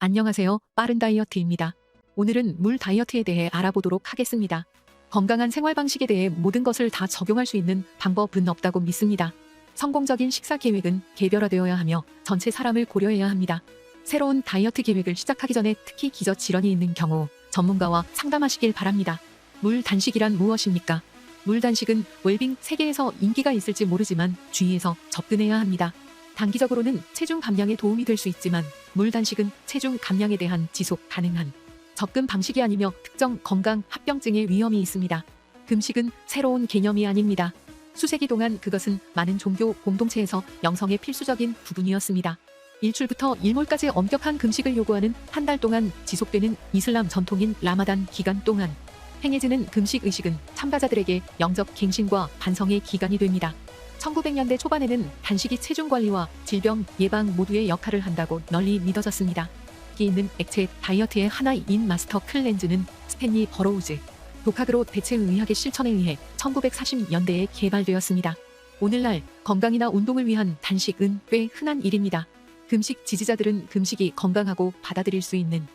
안녕하세요. 빠른 다이어트입니다. 오늘은 물 다이어트에 대해 알아보도록 하겠습니다. 건강한 생활 방식에 대해 모든 것을 다 적용할 수 있는 방법은 없다고 믿습니다. 성공적인 식사 계획은 개별화되어야 하며 전체 사람을 고려해야 합니다. 새로운 다이어트 계획을 시작하기 전에 특히 기저 질환이 있는 경우 전문가와 상담하시길 바랍니다. 물 단식이란 무엇입니까? 물 단식은 웰빙 세계에서 인기가 있을지 모르지만 주의해서 접근해야 합니다. 단기적으로는 체중 감량에 도움이 될 수 있지만 물 단식은 체중 감량에 대한 지속 가능한 접근 방식이 아니며 특정 건강 합병증의 위험이 있습니다. 금식은 새로운 개념이 아닙니다. 수세기 동안 그것은 많은 종교 공동체에서 영성의 필수적인 부분이었습니다. 일출부터 일몰까지 엄격한 금식을 요구하는 한 달 동안 지속되는 이슬람 전통인 라마단 기간 동안 행해지는 금식 의식은 참가자들에게 영적 갱신과 반성의 기간이 됩니다. 1900년대 초반에는 단식이 체중 관리와 질병 예방 모두의 역할을 한다고 널리 믿어졌습니다. 기 있는 액체 다이어트의 하나인 마스터 클렌즈는 스탠리 버로우즈 독학으로 대체의학의 실천에 의해 1940년대에 개발되었습니다. 오늘날 건강이나 운동을 위한 단식은 꽤 흔한 일입니다. 금식 지지자들은 금식이 건강하고 받아들일 수 있는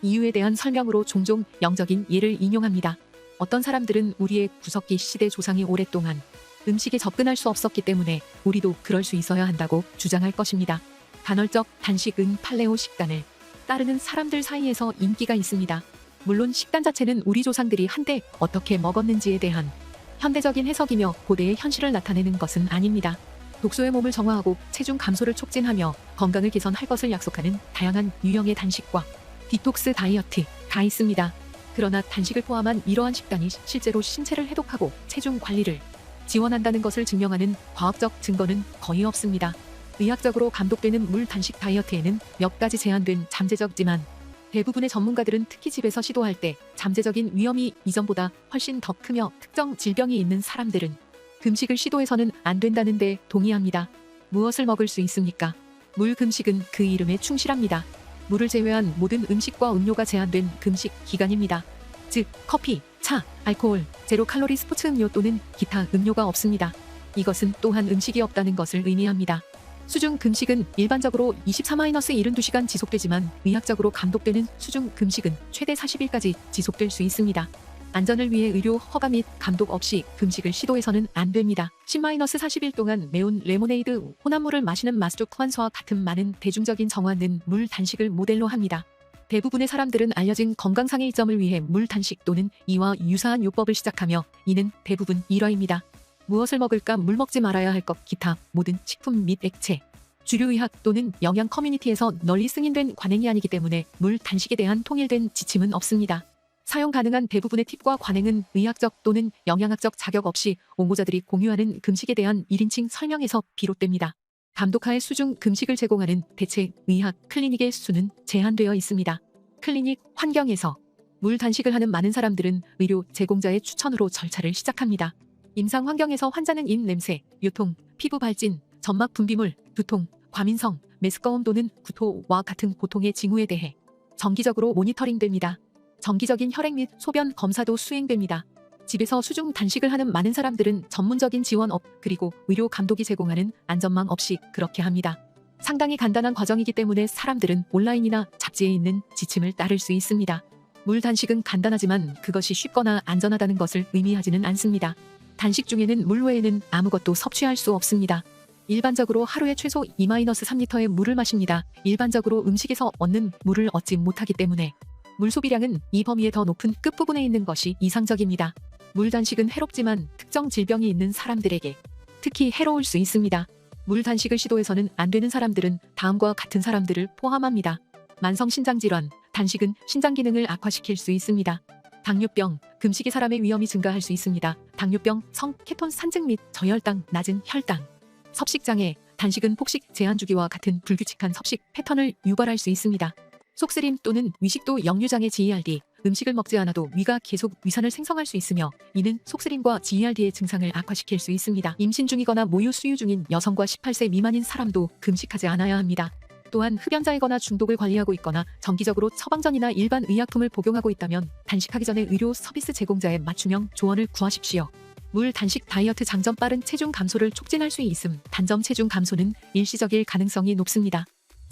이유에 대한 설명으로 종종 영적인 예를 인용합니다. 어떤 사람들은 우리의 구석기 시대 조상이 오랫동안 음식에 접근할 수 없었기 때문에 우리도 그럴 수 있어야 한다고 주장할 것입니다. 간헐적 단식은 팔레오 식단을 따르는 사람들 사이에서 인기가 있습니다. 물론 식단 자체는 우리 조상들이 한때 어떻게 먹었는지에 대한 현대적인 해석이며 고대의 현실을 나타내는 것은 아닙니다. 독소의 몸을 정화하고 체중 감소를 촉진하며 건강을 개선할 것을 약속하는 다양한 유형의 단식과 디톡스 다이어트가 있습니다. 그러나 단식을 포함한 이러한 식단이 실제로 신체를 해독하고 체중 관리를 지원한다는 것을 증명하는 과학적 증거는 거의 없습니다. 의학적으로 감독되는 물 단식 다이어트에는 몇 가지 제한된 잠재적이지만 대부분의 전문가들은 특히 집에서 시도할 때 잠재적인 위험이 이전보다 훨씬 더 크며 특정 질병이 있는 사람들은 금식을 시도해서는 안 된다는 데 동의합니다. 무엇을 먹을 수 있습니까? 물 금식은 그 이름에 충실합니다. 물을 제외한 모든 음식과 음료가 제한된 금식 기간입니다. 즉 커피, 차, 알코올, 제로 칼로리 스포츠 음료 또는 기타 음료가 없습니다. 이것은 또한 음식이 없다는 것을 의미합니다. 수중 금식은 일반적으로 24-72시간 지속되지만 의학적으로 감독되는 수중 금식은 최대 40일까지 지속될 수 있습니다. 안전을 위해 의료 허가 및 감독 없이 금식을 시도해서는 안 됩니다. 10-40일 동안 매운 레모네이드, 혼합물을 마시는 마스터 클란스와 같은 많은 대중적인 정화는 물 단식을 모델로 합니다. 대부분의 사람들은 알려진 건강상의 이점을 위해 물 단식 또는 이와 유사한 요법을 시작하며 이는 대부분 일화입니다. 무엇을 먹을까 물 먹지 말아야 할 것 기타 모든 식품 및 액체 주류의학 또는 영양 커뮤니티에서 널리 승인된 관행이 아니기 때문에 물 단식에 대한 통일된 지침은 없습니다. 사용 가능한 대부분의 팁과 관행은 의학적 또는 영양학적 자격 없이 옹호자들이 공유하는 금식에 대한 1인칭 설명에서 비롯됩니다. 감독하에 수중 금식을 제공하는 대체 의학 클리닉의 수는 제한되어 있습니다. 클리닉 환경에서 물 단식을 하는 많은 사람들은 의료 제공자의 추천으로 절차를 시작합니다. 임상 환경에서 환자는 입 냄새, 요통, 피부 발진, 점막 분비물, 두통, 과민성, 메스꺼움 또는 구토와 같은 고통의 징후에 대해 정기적으로 모니터링됩니다. 정기적인 혈액 및 소변 검사도 수행됩니다. 집에서 수중 단식을 하는 많은 사람들은 전문적인 지원업 그리고 의료 감독이 제공하는 안전망 없이 그렇게 합니다. 상당히 간단한 과정이기 때문에 사람들은 온라인이나 잡지에 있는 지침을 따를 수 있습니다. 물 단식은 간단하지만 그것이 쉽거나 안전하다는 것을 의미하지는 않습니다. 단식 중에는 물 외에는 아무것도 섭취할 수 없습니다. 일반적으로 하루에 최소 2-3리터의 물을 마십니다. 일반적으로 음식에서 얻는 물을 얻지 못하기 때문에 물 소비량은 이 범위의 더 높은 끝부분에 있는 것이 이상적입니다. 물 단식은 해롭지만 특정 질병이 있는 사람들에게 특히 해로울 수 있습니다. 물 단식을 시도해서는 안 되는 사람들은 다음과 같은 사람들을 포함합니다. 만성 신장질환, 단식은 신장 기능을 악화시킬 수 있습니다. 당뇨병, 금식이 사람의 위험이 증가할 수 있습니다. 당뇨병, 성, 케톤 산증 및 저혈당, 낮은 혈당, 섭식장애, 단식은 폭식 제한 주기와 같은 불규칙한 섭식 패턴을 유발할 수 있습니다. 속쓰림 또는 위식도 역류장애 GERD, 음식을 먹지 않아도 위가 계속 위산을 생성할 수 있으며 이는 속쓰림과 GERD의 증상을 악화시킬 수 있습니다. 임신 중이거나 모유 수유 중인 여성과 18세 미만인 사람도 금식하지 않아야 합니다. 또한 흡연자이거나 중독을 관리하고 있거나 정기적으로 처방전이나 일반 의약품을 복용하고 있다면 단식하기 전에 의료 서비스 제공자의 맞춤형 조언을 구하십시오. 물 단식 다이어트 장점 빠른 체중 감소를 촉진할 수 있음. 단점 체중 감소는 일시적일 가능성이 높습니다.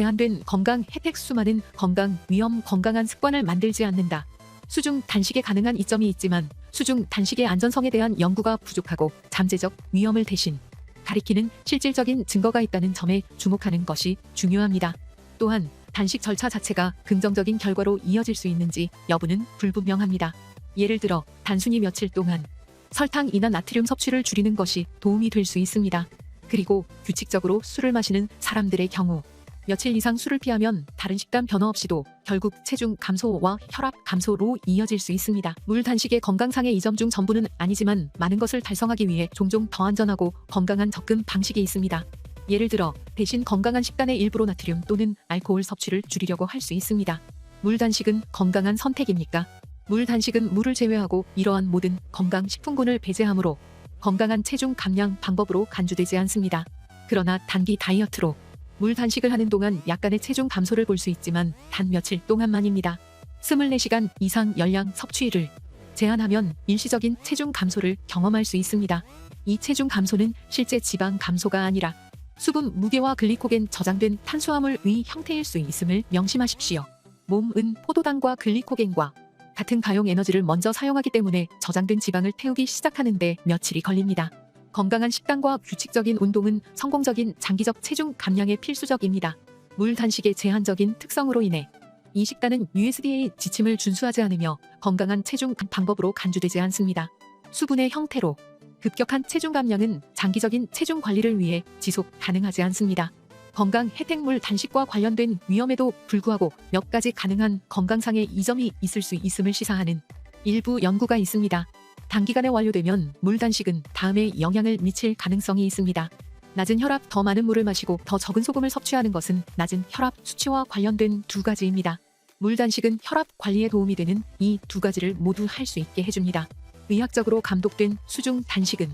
제한된 건강 혜택 수많은 건강 위험 건강한 습관을 만들지 않는다. 수중 단식에 가능한 이점이 있지만 수중 단식의 안전성에 대한 연구가 부족하고 잠재적 위험을 대신 가리키는 실질적인 증거가 있다는 점에 주목하는 것이 중요합니다. 또한 단식 절차 자체가 긍정적인 결과로 이어질 수 있는지 여부는 불분명합니다. 예를 들어 단순히 며칠 동안 설탕이나 나트륨 섭취를 줄이는 것이 도움이 될 수 있습니다. 그리고 규칙적으로 술을 마시는 사람들의 경우 며칠 이상 술을 피하면 다른 식단 변화 없이도 결국 체중 감소와 혈압 감소로 이어질 수 있습니다. 물 단식의 건강상의 이점 중 전부는 아니지만 많은 것을 달성하기 위해 종종 더 안전하고 건강한 접근 방식이 있습니다. 예를 들어 대신 건강한 식단의 일부로 나트륨 또는 알코올 섭취를 줄이려고 할 수 있습니다. 물 단식은 건강한 선택입니까? 물 단식은 물을 제외하고 이러한 모든 건강식품군을 배제하므로 건강한 체중 감량 방법으로 간주되지 않습니다. 그러나 단기 다이어트로 물 단식을 하는 동안 약간의 체중 감소를 볼 수 있지만 단 며칠 동안만입니다. 24시간 이상 열량 섭취를 제한하면 일시적인 체중 감소를 경험할 수 있습니다. 이 체중 감소는 실제 지방 감소가 아니라 수분 무게와 글리코겐 저장된 탄수화물의 형태일 수 있음을 명심하십시오. 몸은 포도당과 글리코겐과 같은 가용 에너지를 먼저 사용하기 때문에 저장된 지방을 태우기 시작하는데 며칠이 걸립니다. 건강한 식단과 규칙적인 운동은 성공적인 장기적 체중 감량에 필수적입니다. 물 단식의 제한적인 특성으로 인해 이 식단은 USDA 지침을 준수하지 않으며 건강한 체중 방법으로 간주되지 않습니다. 수분의 형태로 급격한 체중 감량은 장기적인 체중 관리를 위해 지속 가능하지 않습니다. 건강 혜택물 단식과 관련된 위험에도 불구하고 몇 가지 가능한 건강상의 이점이 있을 수 있음을 시사하는 일부 연구가 있습니다. 단기간에 완료되면 물 단식은 다음에 영향을 미칠 가능성이 있습니다. 낮은 혈압, 더 많은 물을 마시고 더 적은 소금을 섭취하는 것은 낮은 혈압 수치와 관련된 두 가지입니다. 물 단식은 혈압 관리에 도움이 되는 이 두 가지를 모두 할 수 있게 해줍니다. 의학적으로 감독된 수중 단식은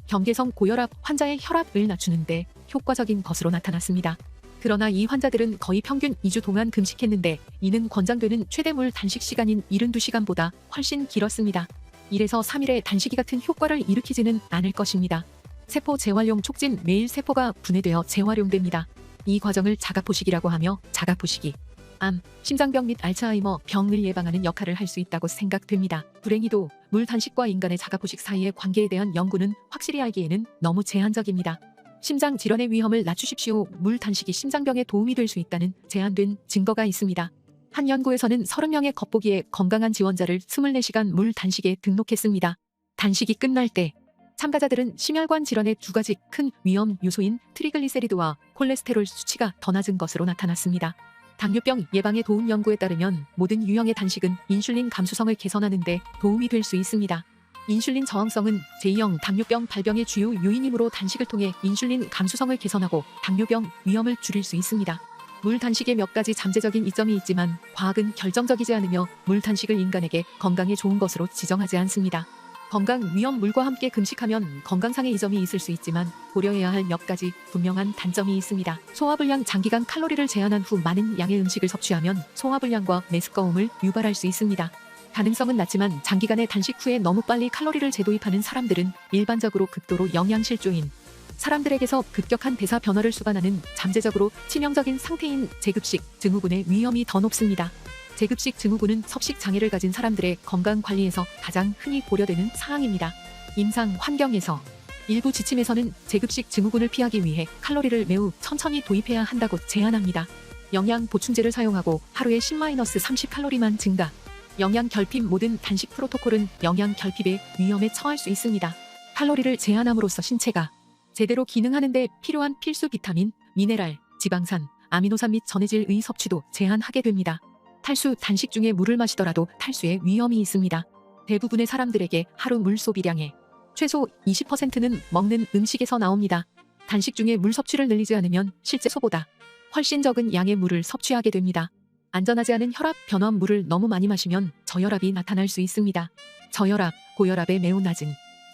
경계성 고혈압 환자의 혈압을 낮추는데 효과적인 것으로 나타났습니다. 그러나 이 환자들은 거의 평균 2주 동안 금식했는데 이는 권장되는 최대 물 단식 시간인 72시간보다 훨씬 길었습니다. 1에서 3일의 단식이 같은 효과를 일으키지는 않을 것입니다. 세포 재활용 촉진 매일 세포가 분해되어 재활용됩니다. 이 과정을 자가포식이라고 하며 자가포식이 암, 심장병 및 알츠하이머 병을 예방하는 역할을 할 수 있다고 생각됩니다. 불행히도 물 단식과 인간의 자가포식 사이의 관계에 대한 연구는 확실히 알기에는 너무 제한적입니다. 심장 질환의 위험을 낮추십시오. 물 단식이 심장병에 도움이 될 수 있다는 제한된 증거가 있습니다. 한 연구에서는 30명의 겉보기에 건강한 지원자를 24시간 물 단식에 등록했습니다. 단식이 끝날 때 참가자들은 심혈관 질환의 두 가지 큰 위험 요소인 트리글리세리드와 콜레스테롤 수치가 더 낮은 것으로 나타났습니다. 당뇨병 예방에 도움 연구에 따르면 모든 유형의 단식은 인슐린 감수성을 개선하는 데 도움이 될 수 있습니다. 인슐린 저항성은 제2형 당뇨병 발병의 주요 요인이므로 단식을 통해 인슐린 감수성을 개선하고 당뇨병 위험을 줄일 수 있습니다. 물 단식에 몇 가지 잠재적인 이점이 있지만 과학은 결정적이지 않으며 물 단식을 인간에게 건강에 좋은 것으로 지정하지 않습니다. 건강 위험 물과 함께 금식하면 건강상의 이점이 있을 수 있지만 고려해야 할 몇 가지 분명한 단점이 있습니다. 소화불량 장기간 칼로리를 제한한 후 많은 양의 음식을 섭취하면 소화불량과 메스꺼움을 유발할 수 있습니다. 가능성은 낮지만 장기간의 단식 후에 너무 빨리 칼로리를 재도입하는 사람들은 일반적으로 극도로 영양실조인 사람들에게서 급격한 대사 변화를 수반하는 잠재적으로 치명적인 상태인 제급식 증후군의 위험이 더 높습니다. 제급식 증후군은 섭식 장애를 가진 사람들의 건강 관리에서 가장 흔히 고려되는 사항입니다. 임상 환경에서 일부 지침에서는 제급식 증후군을 피하기 위해 칼로리를 매우 천천히 도입해야 한다고 제안합니다. 영양 보충제를 사용하고 하루에 10-30칼로리만 증가. 영양 결핍 모든 단식 프로토콜은 영양 결핍의 위험에 처할 수 있습니다. 칼로리를 제한함으로써 신체가 제대로 기능하는 데 필요한 필수 비타민, 미네랄, 지방산, 아미노산 및 전해질의 섭취도 제한하게 됩니다. 탈수 단식 중에 물을 마시더라도 탈수의 위험이 있습니다. 대부분의 사람들에게 하루 물 소비량의 최소 20%는 먹는 음식에서 나옵니다. 단식 중에 물 섭취를 늘리지 않으면 실제 소보다 훨씬 적은 양의 물을 섭취하게 됩니다. 안전하지 않은 혈압 변화 물을 너무 많이 마시면 저혈압이 나타날 수 있습니다. 저혈압, 고혈압에 매우 낮은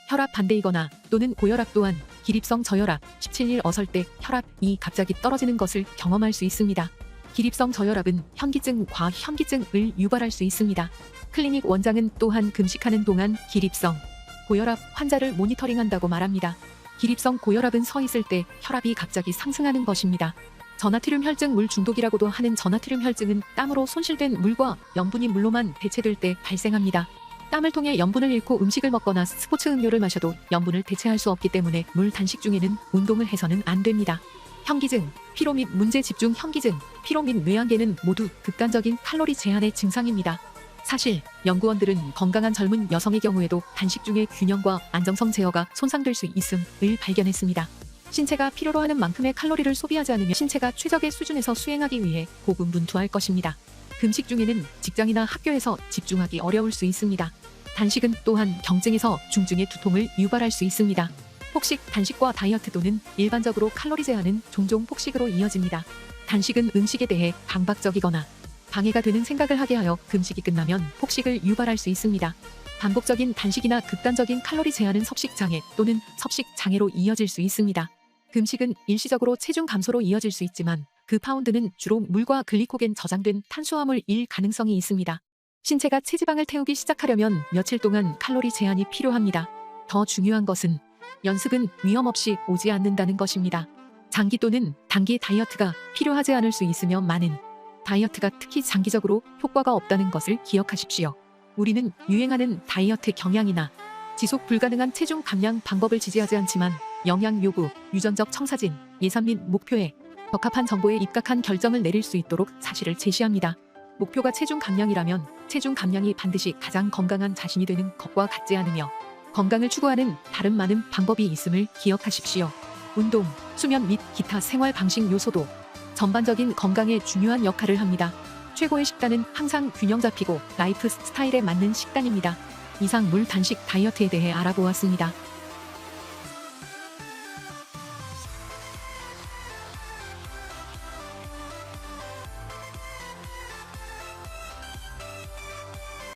혈압 반대이거나 또는 고혈압 또한 기립성 저혈압 17일 어설 때 혈압이 갑자기 떨어지는 것을 경험할 수 있습니다. 기립성 저혈압은 현기증, 과현기증을 유발할 수 있습니다. 클리닉 원장은 또한 금식하는 동안 기립성 고혈압 환자를 모니터링한다고 말합니다. 기립성 고혈압은 서 있을 때 혈압이 갑자기 상승하는 것입니다. 저나트륨 혈증 물 중독이라고도 하는 저나트륨 혈증은 땀으로 손실된 물과 염분이 물로만 대체될 때 발생합니다. 땀을 통해 염분을 잃고 음식을 먹거나 스포츠 음료를 마셔도 염분을 대체할 수 없기 때문에 물 단식 중에는 운동을 해서는 안 됩니다. 현기증, 피로 및 문제 집중 현기증, 피로 및 뇌한계는 모두 극단적인 칼로리 제한의 증상입니다. 사실 연구원들은 건강한 젊은 여성의 경우에도 단식 중에 균형과 안정성 제어가 손상될 수 있음을 발견했습니다. 신체가 필요로 하는 만큼의 칼로리를 소비하지 않으면 신체가 최적의 수준에서 수행하기 위해 고군분투할 것입니다. 금식 중에는 직장이나 학교에서 집중하기 어려울 수 있습니다. 단식은 또한 경증에서 중증의 두통을 유발할 수 있습니다. 폭식, 단식과 다이어트 또는 일반적으로 칼로리 제한은 종종 폭식으로 이어집니다. 단식은 음식에 대해 강박적이거나 방해가 되는 생각을 하게 하여 금식이 끝나면 폭식을 유발할 수 있습니다. 반복적인 단식이나 극단적인 칼로리 제한은 섭식장애 또는 섭식장애로 이어질 수 있습니다. 금식은 일시적으로 체중 감소로 이어질 수 있지만 그 파운드는 주로 물과 글리코겐 저장된 탄수화물일 가능성이 있습니다. 신체가 체지방을 태우기 시작하려면 며칠 동안 칼로리 제한이 필요합니다. 더 중요한 것은 연습은 위험 없이 오지 않는다는 것입니다. 장기 또는 단기 다이어트가 필요하지 않을 수 있으며 많은 다이어트가 특히 장기적으로 효과가 없다는 것을 기억하십시오. 우리는 유행하는 다이어트 경향이나 지속 불가능한 체중 감량 방법을 지지하지 않지만 영양 요구, 유전적 청사진, 예산 및 목표에 적합한 정보에 입각한 결정을 내릴 수 있도록 사실을 제시합니다. 목표가 체중 감량이라면 체중 감량이 반드시 가장 건강한 자신이 되는 것과 같지 않으며 건강을 추구하는 다른 많은 방법이 있음을 기억하십시오. 운동, 수면 및 기타 생활 방식 요소도 전반적인 건강에 중요한 역할을 합니다. 최고의 식단은 항상 균형 잡히고 라이프 스타일에 맞는 식단입니다. 이상 물 단식 다이어트에 대해 알아보았습니다.